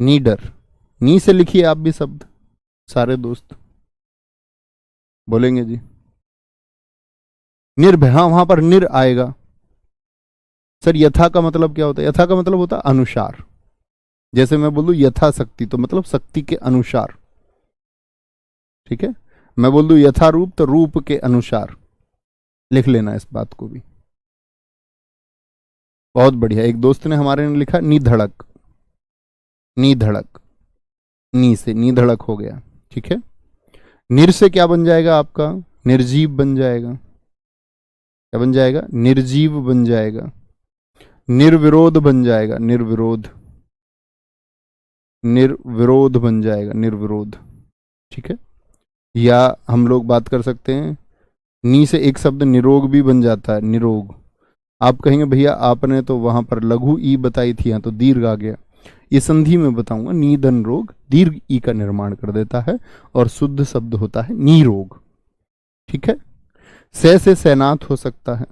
नीडर। नी से लिखिए आप भी शब्द, सारे दोस्त बोलेंगे जी। निर्भय, हाँ वहां पर निर आएगा। सर यथा का मतलब क्या होता है, यथा का मतलब होता है अनुसार। जैसे मैं बोलूं यथाशक्ति तो मतलब शक्ति के अनुसार, ठीक है। मैं बोल दूं यथा रूप तो रूप के अनुसार, लिख लेना इस बात को भी। बहुत बढ़िया। एक दोस्त ने हमारे ने लिखा निधड़क, निधड़क, नी से निधड़क हो गया, ठीक है। निर से क्या बन जाएगा आपका, निर्जीव बन जाएगा। क्या बन जाएगा, निर्जीव बन जाएगा। निर्विरोध बन जाएगा, निर्विरोध, निर्विरोध बन जाएगा, निर्विरोध, ठीक है। या हम लोग बात कर सकते हैं, नी से एक शब्द निरोग भी बन जाता है, निरोग। आप कहेंगे भैया आपने तो वहां पर लघु ई बताई थी, यहाँ तो दीर्घ आ गया। ये संधि में बताऊंगा, नीधन रोग दीर्घ ई का निर्माण कर देता है और शुद्ध शब्द होता है नीरोग, ठीक है। से सैनाथ हो सकता है,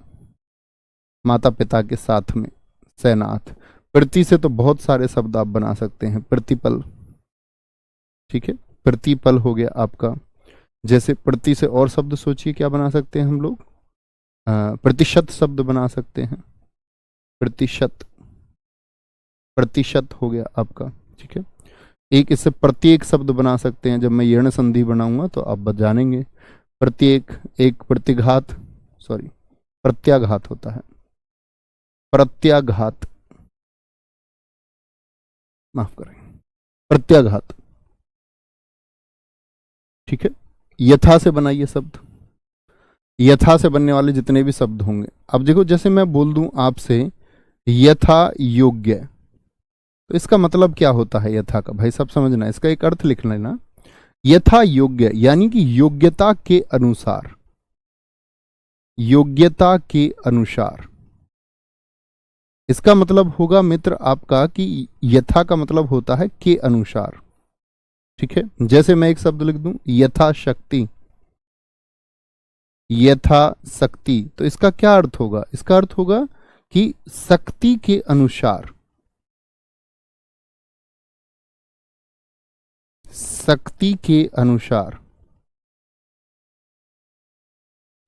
माता पिता के साथ में सैनाथ। प्रति से तो बहुत सारे शब्द आप बना सकते हैं, प्रतिपल, ठीक है, प्रतिपल हो गया आपका। जैसे प्रति से और शब्द सोचिए क्या बना सकते हैं हम लोग, प्रतिशत शब्द बना सकते हैं, प्रतिशत, प्रतिशत हो गया आपका, ठीक है। एक इससे प्रत्येक शब्द बना सकते हैं, जब मैं यण संधि बनाऊंगा तो आप जानेंगे। प्रत्येक, एक प्रतिघात, सॉरी प्रत्याघात होता है, प्रत्याघात, माफ करें, प्रत्याघात, ठीक है। यथा से बनाइए शब्द, यथा से बनने वाले जितने भी शब्द होंगे। अब देखो जैसे मैं बोल दूं आपसे यथा योग्य, तो इसका मतलब क्या होता है यथा का, भाई सब समझना, इसका एक अर्थ लिख लेना। यथा योग्य यानी कि योग्यता के अनुसार, योग्यता के अनुसार। इसका मतलब होगा मित्र आपका कि यथा का मतलब होता है के अनुसार, ठीक है। जैसे मैं एक शब्द लिख दूं यथाशक्ति, यथाशक्ति, तो इसका क्या अर्थ होगा, इसका अर्थ होगा कि शक्ति के अनुसार, शक्ति के अनुसार।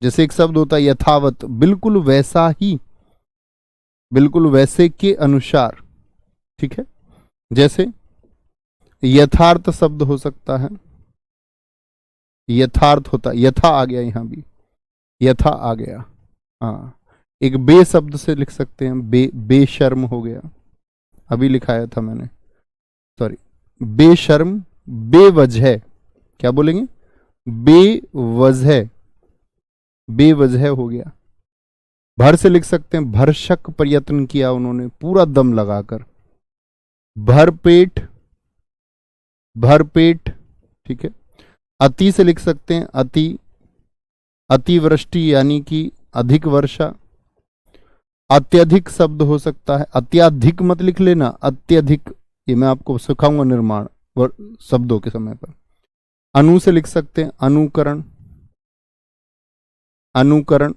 जैसे एक शब्द होता है यथावत, बिल्कुल वैसा ही, बिल्कुल वैसे के अनुसार, ठीक है। जैसे यथार्थ शब्द हो सकता है, यथार्थ होता, यथा आ गया यहां भी, यथा आ गया, हाँ। एक बे शब्द से लिख सकते हैं, बेशर्म हो गया, अभी लिखाया था मैंने, सॉरी, बेशर्म, बेवजह, क्या बोलेंगे, बेवजह, बेवजह हो गया। भर से लिख सकते हैं, भरसक प्रयत्न किया उन्होंने, पूरा दम लगाकर, भरपेट, भरपेट, ठीक है। अति से लिख सकते हैं अति, अतिवृष्टि यानी कि अधिक वर्षा। अत्यधिक शब्द हो सकता है, अत्याधिक मत लिख लेना, अत्यधिक, ये मैं आपको सिखाऊंगा निर्माण शब्दों के समय पर। अनु से लिख सकते हैं अनुकरण, अनुकरण।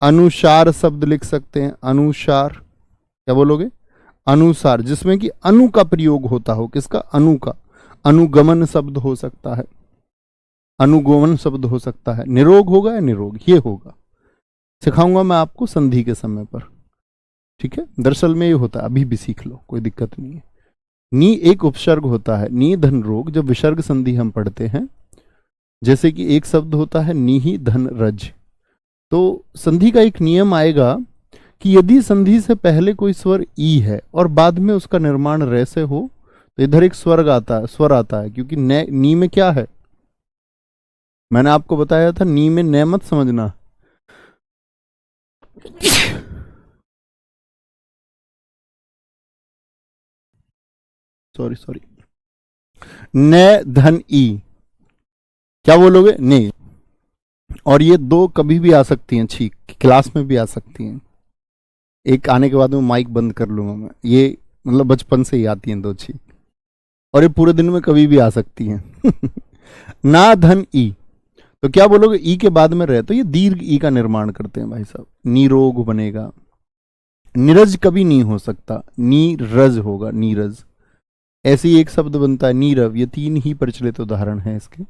अनुसार शब्द लिख सकते हैं, अनुसार, क्या बोलोगे, अनुसार, जिसमें कि अनु का प्रयोग होता हो, किसका, अनु का। अनुगमन शब्द हो सकता है, अनुगमन शब्द हो सकता है। निरोग होगा या निरोग, ये होगा, सिखाऊंगा मैं आपको संधि के समय पर, ठीक है। दरअसल में ये होता है, अभी भी सीख लो, कोई दिक्कत नहीं है। नी एक उपसर्ग होता है, नी धन रोग, जब विसर्ग संधि हम पढ़ते हैं, जैसे कि एक शब्द होता है नीहि धन रज, तो संधि का एक नियम आएगा कि यदि संधि से पहले कोई स्वर ई है और बाद में उसका निर्माण रे से हो, तो इधर एक स्वर्ग आता है, स्वर आता है, क्योंकि नी में क्या है, मैंने आपको बताया था नी में न मत समझना, सॉरी सॉरी, न धन ई, क्या बोलोगे, ने। और ये दो कभी भी आ सकती हैं, छीक क्लास में भी आ सकती हैं। एक आने के बाद में माइक बंद कर लूंगा मैं, ये मतलब बचपन से ही आती हैं दो छीक। और ये पूरे दिन में कभी भी आ सकती हैं। ना धन ई, तो क्या बोलोगे? ई के बाद में रहे तो ये दीर्घ ई का निर्माण करते हैं भाई साहब। नीरोग बनेगा, नीरज कभी नहीं हो सकता, नीरज होगा, नीरज। ऐसे ही एक शब्द बनता है नीरव, ये 3 ही प्रचलित उदाहरण हैं इसके।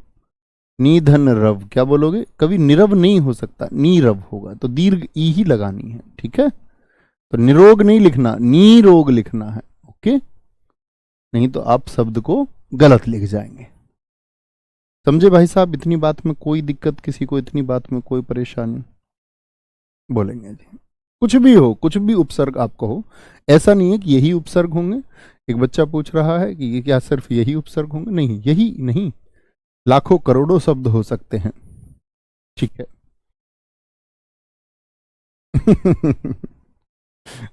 निधन रव, क्या बोलोगे? कभी निरव नहीं हो सकता, नीरव होगा, तो दीर्घ ई ही लगानी है, ठीक है। तो निरोग नहीं लिखना, नीरोग लिखना है, ओके। नहीं तो आप शब्द को गलत लिख जाएंगे। समझे भाई साहब? इतनी बात में कोई दिक्कत किसी को? इतनी बात में कोई परेशानी? बोलेंगे जी कुछ भी हो, कुछ भी उपसर्ग आपको हो, ऐसा नहीं है कि यही उपसर्ग होंगे। एक बच्चा पूछ रहा है कि ये क्या सिर्फ यही उपसर्ग होंगे? नहीं, यही नहीं, लाखों करोड़ों शब्द हो सकते हैं, ठीक है।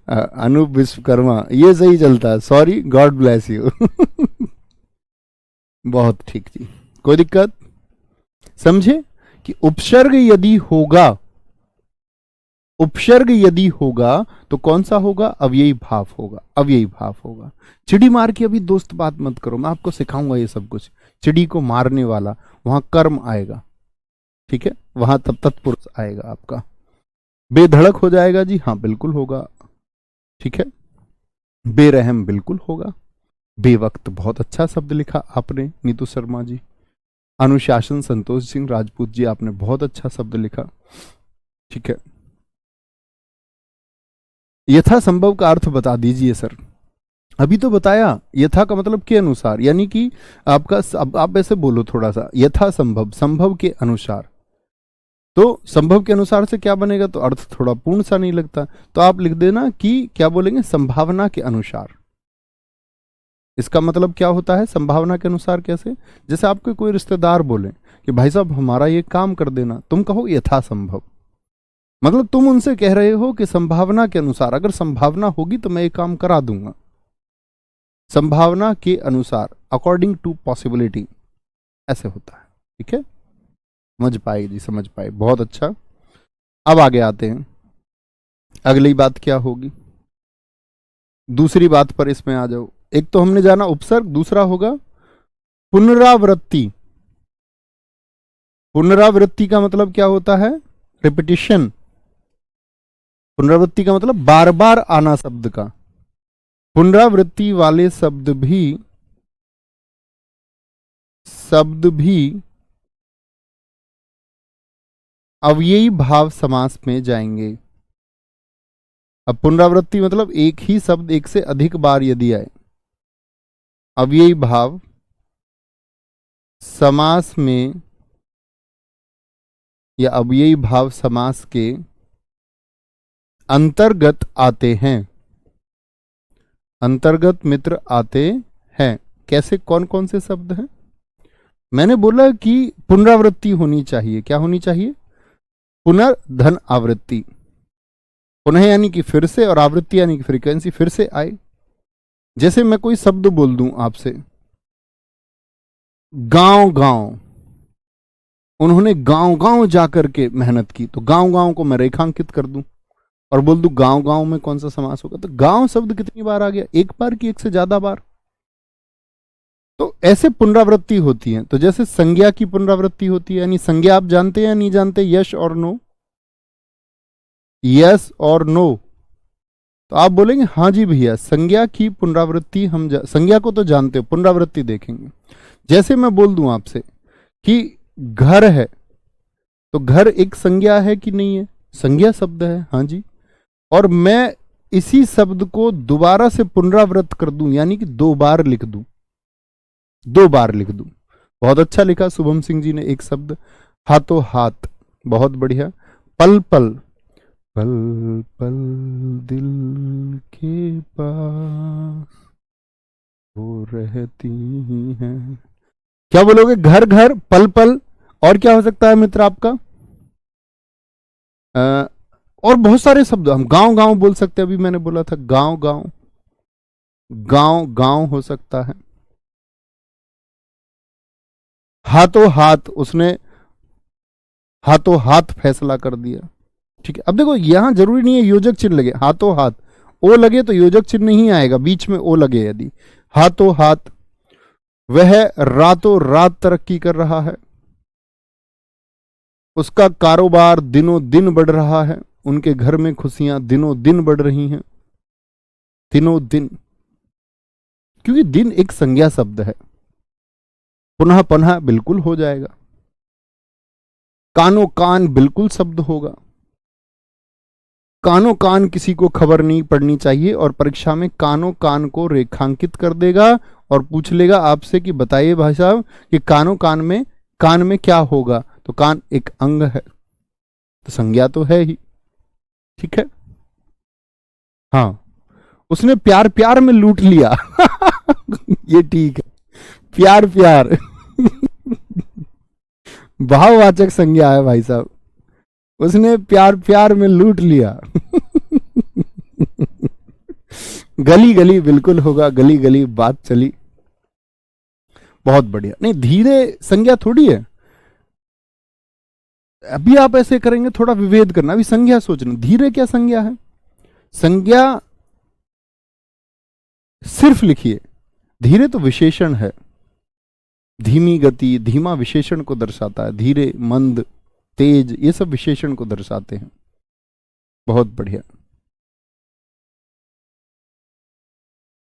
अनूप विश्वकर्मा, ये सही चलता है, सॉरी, गॉड ब्लेस यू। बहुत ठीक जी, कोई दिक्कत? समझे कि उपसर्ग यदि होगा, उपसर्ग यदि होगा तो कौन सा होगा? अव्ययी भाव होगा, अव्ययी भाव होगा। चिड़ी मार के अभी दोस्त बात मत करो, मैं आपको सिखाऊंगा ये सब कुछ। चिड़ी को मारने वाला, वहां कर्म आएगा, ठीक है, वहां तब तत्पुरुष आएगा आपका। बेधड़क हो जाएगा जी, हाँ बिल्कुल होगा, ठीक है। बेरहम बिल्कुल होगा। बेवक्त, बहुत अच्छा शब्द लिखा आपने नीतू शर्मा जी। अनुशासन, संतोष सिंह राजपूत जी, आपने बहुत अच्छा शब्द लिखा, ठीक है। यथा संभव का अर्थ बता दीजिए सर। अभी तो बताया, यथा का मतलब के अनुसार, यानी कि आपका, आप ऐसे बोलो थोड़ा सा, यथा संभव, संभव के अनुसार। तो संभव के अनुसार से क्या बनेगा? तो अर्थ थोड़ा पूर्ण सा नहीं लगता, तो आप लिख देना कि क्या बोलेंगे? संभावना के अनुसार। इसका मतलब क्या होता है संभावना के अनुसार? कैसे? जैसे आपके कोई रिश्तेदार बोले कि भाई साहब हमारा ये काम कर देना, तुम कहो यथा संभव, मतलब तुम उनसे कह रहे हो कि संभावना के अनुसार, अगर संभावना होगी तो मैं ये काम करा दूंगा। संभावना के अनुसार, अकॉर्डिंग टू पॉसिबिलिटी, ऐसे होता है, ठीक है। समझ पाए जी, समझ पाए, बहुत अच्छा। अब आगे आते हैं, अगली बात क्या होगी? दूसरी बात पर इसमें आ जाओ। एक तो हमने जाना उपसर्ग, दूसरा होगा पुनरावृत्ति। पुनरावृत्ति का मतलब क्या होता है? रिपीटिशन। पुनरावृत्ति का मतलब बार बार आना शब्द का। पुनरावृत्ति वाले शब्द भी अव्ययी भाव समास में जाएंगे। अब पुनरावृत्ति मतलब एक ही शब्द एक से अधिक बार यदि आए, अव्ययी भाव समास में या अव्ययी भाव समास के अंतर्गत आते हैं। अंतर्गत मित्र आते हैं। कैसे? कौन कौन से शब्द हैं? मैंने बोला कि पुनरावृत्ति होनी चाहिए। क्या होनी चाहिए? पुनर्धन आवृत्ति। पुनः यानी कि फिर से, और आवृत्ति यानी कि फ्रीक्वेंसी, फिर से आए। जैसे मैं कोई शब्द बोल दूं आपसे, गांव गांव, उन्होंने गांव गांव जाकर के मेहनत की, तो गांव गांव को मैं रेखांकित कर दूं और बोल दूं गांव गांव में कौन सा समास होगा? तो गांव शब्द कितनी बार आ गया? एक बार की एक से ज्यादा बार। तो ऐसे पुनरावृत्ति होती है। तो जैसे संज्ञा की पुनरावृत्ति होती है, यानी संज्ञा आप जानते हैं या नहीं जानते? यस और नो, यस और नो। तो आप बोलेंगे हाँ जी भैया, संज्ञा की पुनरावृत्ति हम संज्ञा को तो जानते हो, पुनरावृत्ति देखेंगे। जैसे मैं बोल दूं आपसे कि घर है, तो घर एक संज्ञा है कि नहीं है? संज्ञा शब्द है, हाँ जी। और मैं इसी शब्द को दोबारा से पुनरावृत्त कर दूं, यानी कि 2 बार लिख दूं, 2 बार लिख दूं। बहुत अच्छा लिखा शुभम सिंह जी ने एक शब्द, हाथों हाथ, बहुत बढ़िया। पल पल, पल पल दिल के पास वो रहती हैं। क्या बोलोगे? घर घर, पल पल, और क्या हो सकता है मित्र आपका? और बहुत सारे शब्द, हम गांव गांव बोल सकते हैं। अभी मैंने बोला था गांव गांव, गांव गांव हो सकता है। हाथों हाथ, उसने हाथों हाथ फैसला कर दिया, ठीक है। अब देखो यहां जरूरी नहीं है योजक चिन्ह लगे, हाथों हाथ ओ लगे तो योजक चिन्ह नहीं आएगा, बीच में ओ लगे यदि। हाथों हाथ, वह रातों रात तरक्की कर रहा है, उसका कारोबार दिनों दिन बढ़ रहा है, उनके घर में खुशियां दिनों दिन बढ़ रही हैं, दिनों दिन, क्योंकि दिन एक संज्ञा शब्द है, पुनः पुनः बिल्कुल हो जाएगा, कानो कान बिल्कुल शब्द होगा, कानो कान किसी को खबर नहीं पड़नी चाहिए और परीक्षा में कानो कान को रेखांकित कर देगा और पूछ लेगा आपसे कि बताइए भाई साहब कि कानो कान में क्या होगा, तो कान एक अंग है, तो संज्ञा तो है ही, ठीक है। हाँ, उसने प्यार प्यार में लूट लिया ये ठीक है, प्यार प्यार भाववाचक संज्ञा है भाई साहब, उसने प्यार प्यार में लूट लिया गली गली बिल्कुल होगा, गली गली बात चली, बहुत बढ़िया। नहीं, धीरे संज्ञा थोड़ी है, अभी आप ऐसे करेंगे, थोड़ा विभेद करना, अभी संज्ञा सोचना, धीरे क्या संज्ञा है, संज्ञा सिर्फ लिखिए, धीरे तो विशेषण है, धीमी गति, धीमा विशेषण को दर्शाता है, धीरे मंद तेज ये सब विशेषण को दर्शाते हैं, बहुत बढ़िया।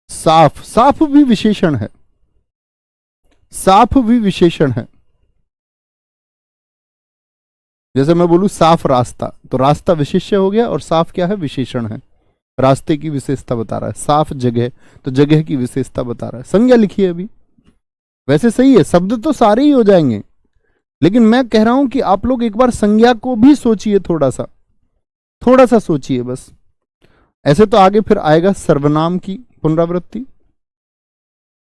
साफ, साफ भी विशेषण है, साफ भी विशेषण है, जैसे मैं बोलूं साफ रास्ता, तो रास्ता विशेष्य हो गया और साफ क्या है, विशेषण है, रास्ते की विशेषता बता रहा है, साफ जगह तो जगह की विशेषता बता रहा है, संज्ञा लिखिए अभी, वैसे सही है, शब्द तो सारे ही हो जाएंगे, लेकिन मैं कह रहा हूं कि आप लोग एक बार संज्ञा को भी सोचिए, थोड़ा सा सोचिए बस, ऐसे तो आगे फिर आएगा सर्वनाम की पुनरावृत्ति,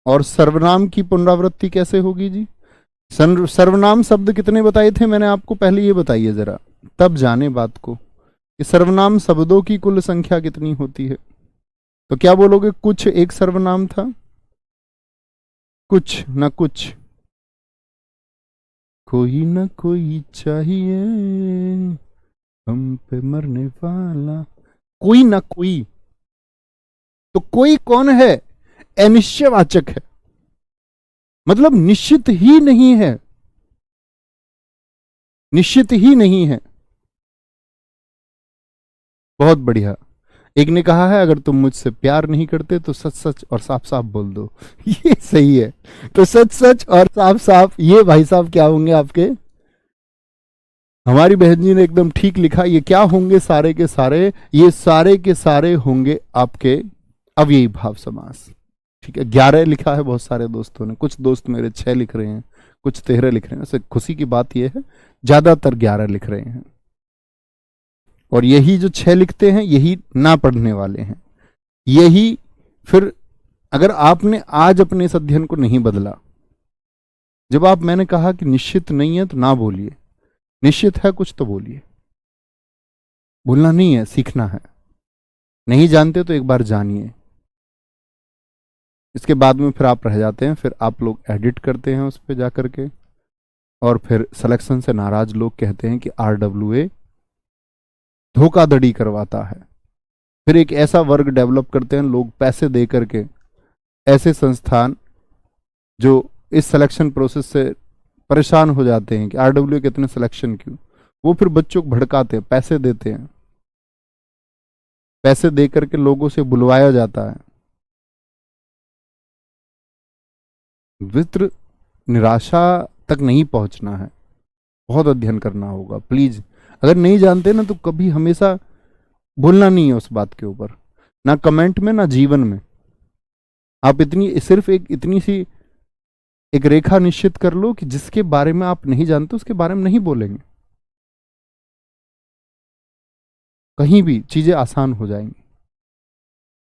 और सर्वनाम की पुनरावृत्ति कैसे होगी जी, सर्वनाम शब्द कितने बताए थे मैंने आपको, पहले ये बताइए जरा, तब जाने बात को कि सर्वनाम शब्दों की कुल संख्या कितनी होती है, तो क्या बोलोगे, कुछ एक सर्वनाम था, कुछ न कुछ, कोई न कोई चाहिए हम पे मरने वाला, कोई ना कोई, तो कोई कौन है, अनिश्चयवाचक है, मतलब निश्चित ही नहीं है, निश्चित ही नहीं है, बहुत बढ़िया। एक ने कहा है अगर तुम मुझसे प्यार नहीं करते तो सच सच और साफ साफ बोल दो ये सही है, तो सच सच और साफ साफ ये भाई साहब क्या होंगे आपके, हमारी बहन जी ने एकदम ठीक लिखा, ये क्या होंगे सारे के सारे, ये सारे के सारे होंगे आपके अव्ययी भाव समास, ठीक है। 11 लिखा है बहुत सारे दोस्तों ने, कुछ दोस्त मेरे 6 लिख रहे हैं, कुछ 13 लिख रहे हैं, वैसे खुशी की बात यह है ज्यादातर 11 लिख रहे हैं, और यही जो 6 लिखते हैं यही ना पढ़ने वाले हैं, यही फिर अगर आपने आज अपने इस अध्ययन को नहीं बदला, जब आप मैंने कहा कि निश्चित नहीं है तो ना बोलिए, निश्चित है कुछ तो बोलिए, बोलना नहीं है, सीखना है, नहीं जानते तो एक बार जानिए, इसके बाद में फिर आप रह जाते हैं, फिर आप लोग एडिट करते हैं उस पर जाकर के, और फिर सिलेक्शन से नाराज लोग कहते हैं कि RWA धोखाधड़ी करवाता है, फिर एक ऐसा वर्ग डेवलप करते हैं लोग पैसे दे करके, ऐसे संस्थान जो इस सिलेक्शन प्रोसेस से परेशान हो जाते हैं कि RWA के इतने सिलेक्शन क्यों, वो फिर बच्चों को भड़काते हैं, पैसे देते हैं, पैसे दे करके लोगों से बुलवाया जाता है, वित्र निराशा तक नहीं पहुंचना है, बहुत अध्ययन करना होगा प्लीज, अगर नहीं जानते ना तो कभी हमेशा भूलना नहीं है उस बात के ऊपर, ना कमेंट में ना जीवन में, आप इतनी सिर्फ एक इतनी सी एक रेखा निश्चित कर लो कि जिसके बारे में आप नहीं जानते उसके बारे में नहीं बोलेंगे, कहीं भी चीजें आसान हो जाएंगी।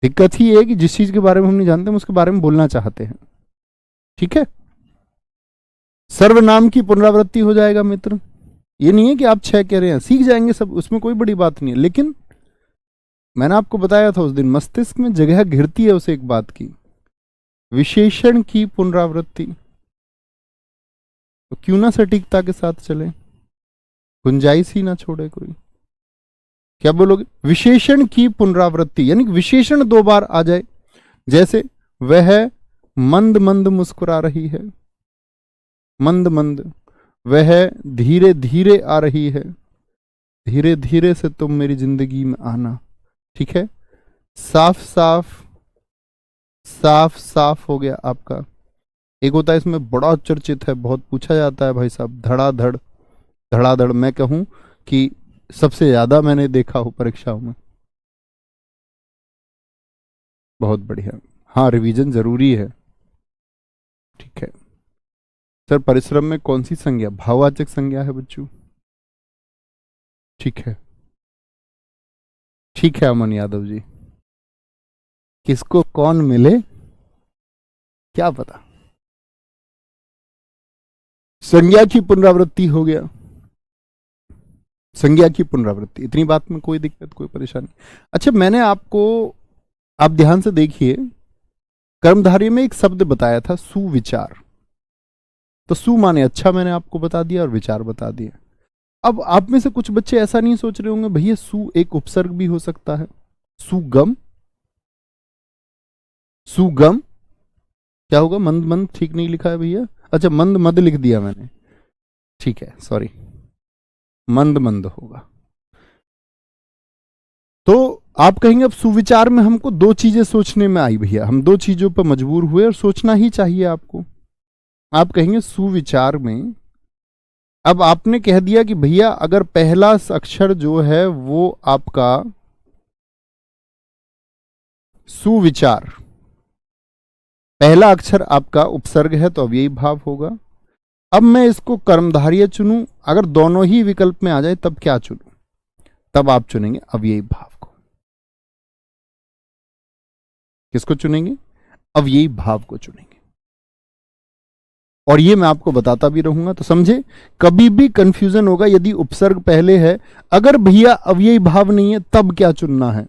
दिक्कत ही है कि जिस चीज के बारे में हम नहीं जानते हम उसके बारे में बोलना चाहते हैं, ठीक है। सर्वनाम की पुनरावृत्ति हो जाएगा मित्र, ये नहीं है कि आप 6 कह रहे हैं, सीख जाएंगे सब, उसमें कोई बड़ी बात नहीं है, लेकिन मैंने आपको बताया था उस दिन, मस्तिष्क में जगह घिरती है उसे एक बात की, विशेषण की पुनरावृत्ति, तो क्यों ना सटीकता के साथ चले, गुंजाइश ही ना छोड़े कोई, क्या बोलोगे, विशेषण की पुनरावृत्ति यानी विशेषण 2 बार आ जाए, जैसे वह मंद मंद मुस्कुरा रही है, मंद मंद। वह धीरे धीरे आ रही है, धीरे धीरे से तुम मेरी जिंदगी में आना। ठीक है, साफ साफ, साफ साफ हो गया आपका। एक होता है इसमें बड़ा चर्चित है, बहुत पूछा जाता है भाई साहब, धड़ाधड़। धड़ाधड़ मैं कहूं कि सबसे ज्यादा मैंने देखा हो परीक्षाओं में। बहुत बढ़िया। हाँ, रिवीजन जरूरी है। ठीक है सर, परिश्रम में कौन सी संज्ञा भाववाचक संज्ञा है बच्चों? ठीक है, ठीक है अमन यादव जी। किसको कौन मिले क्या पता। संज्ञा की पुनरावृत्ति हो गया, संज्ञा की पुनरावृत्ति, इतनी बात में कोई दिक्कत कोई परेशानी। अच्छा, मैंने आपको, आप ध्यान से देखिए, कर्मधारय में एक शब्द बताया था सुविचार। तो सु माने अच्छा मैंने आपको बता दिया और विचार बता दिया। अब आप में से कुछ बच्चे ऐसा नहीं सोच रहे होंगे भैया सु एक उपसर्ग भी हो सकता है, सुगम। सुगम क्या होगा? मंद मंद ठीक नहीं लिखा है भैया। अच्छा, मंद मद लिख दिया मैंने, ठीक है सॉरी, मंद मंद होगा। तो आप कहेंगे अब सुविचार में हमको दो चीजें सोचने में आई भैया, हम दो चीजों पर मजबूर हुए और सोचना ही चाहिए आपको। आप कहेंगे सुविचार में, अब आपने कह दिया कि भैया अगर पहला अक्षर जो है वो आपका सुविचार, पहला अक्षर आपका उपसर्ग है तो अब यही भाव होगा। अब मैं इसको कर्मधारय चुनूं, अगर दोनों ही विकल्प में आ जाए तब क्या चुनूं? तब आप चुनेंगे अव्ययी भाव को। किसको चुनेंगे? अव्ययी भाव को चुनेंगे। और ये मैं आपको बताता भी रहूंगा, तो समझे, कभी भी कंफ्यूजन होगा यदि उपसर्ग पहले है, अगर भैया अव्ययी भाव नहीं है तब क्या चुनना है?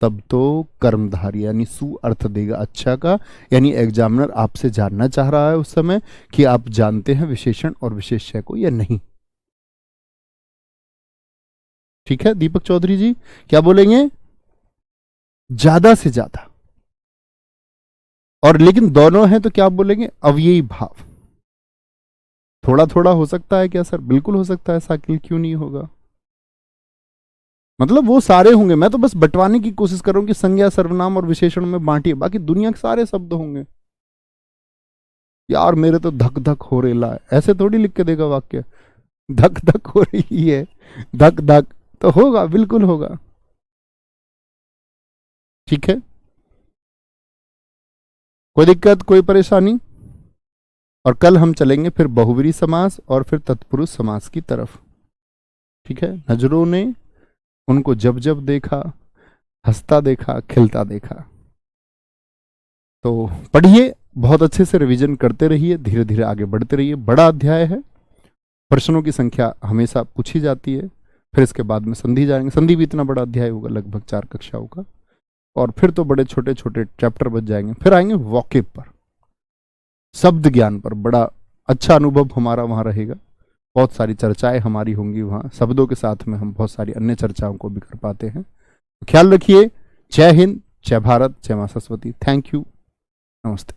तब तो कर्मधारय यानी सु अर्थ देगा अच्छा का। यानी एग्जामिनर आपसे जानना चाह रहा है उस समय कि आप जानते हैं विशेषण और विशेष्य को या नहीं। ठीक है दीपक चौधरी जी, क्या बोलेंगे? ज्यादा से ज्यादा। और लेकिन दोनों हैं तो क्या बोलेंगे? अव्ययी भाव। थोड़ा थोड़ा हो सकता है क्या सर? बिल्कुल हो सकता है साकिल, क्यों नहीं होगा। मतलब वो सारे होंगे, मैं तो बस बंटवाने की कोशिश कर रहा हूं कि संज्ञा सर्वनाम और विशेषण में बांटिए, बाकी दुनिया के सारे शब्द होंगे। यार मेरे तो धक धक हो रेला है, ऐसे थोड़ी लिख के देगा वाक्य, धक धक हो रही है, धक धक तो होगा, बिल्कुल होगा। ठीक है, कोई दिक्कत कोई परेशानी? और कल हम चलेंगे फिर बहुव्रीहि समास और फिर तत्पुरुष समास की तरफ। ठीक है, नजरों ने उनको जब जब देखा, हंसता देखा, खिलता देखा। तो पढ़िए, बहुत अच्छे से रिवीजन करते रहिए, धीरे धीरे आगे बढ़ते रहिए। बड़ा अध्याय है, प्रश्नों की संख्या हमेशा पूछी जाती है। फिर इसके बाद में संधि जाएंगे, संधि भी इतना बड़ा अध्याय होगा, लगभग 4 कक्षाओं का। और फिर तो बड़े छोटे छोटे चैप्टर बच जाएंगे। फिर आएंगे वॉकेब पर, शब्द ज्ञान पर। बड़ा अच्छा अनुभव हमारा वहां रहेगा, बहुत सारी चर्चाएं हमारी होंगी वहां, शब्दों के साथ में हम बहुत सारी अन्य चर्चाओं को भी कर पाते हैं। ख्याल रखिए। जय हिंद, जय भारत, जय मां सरस्वती। थैंक यू, नमस्ते।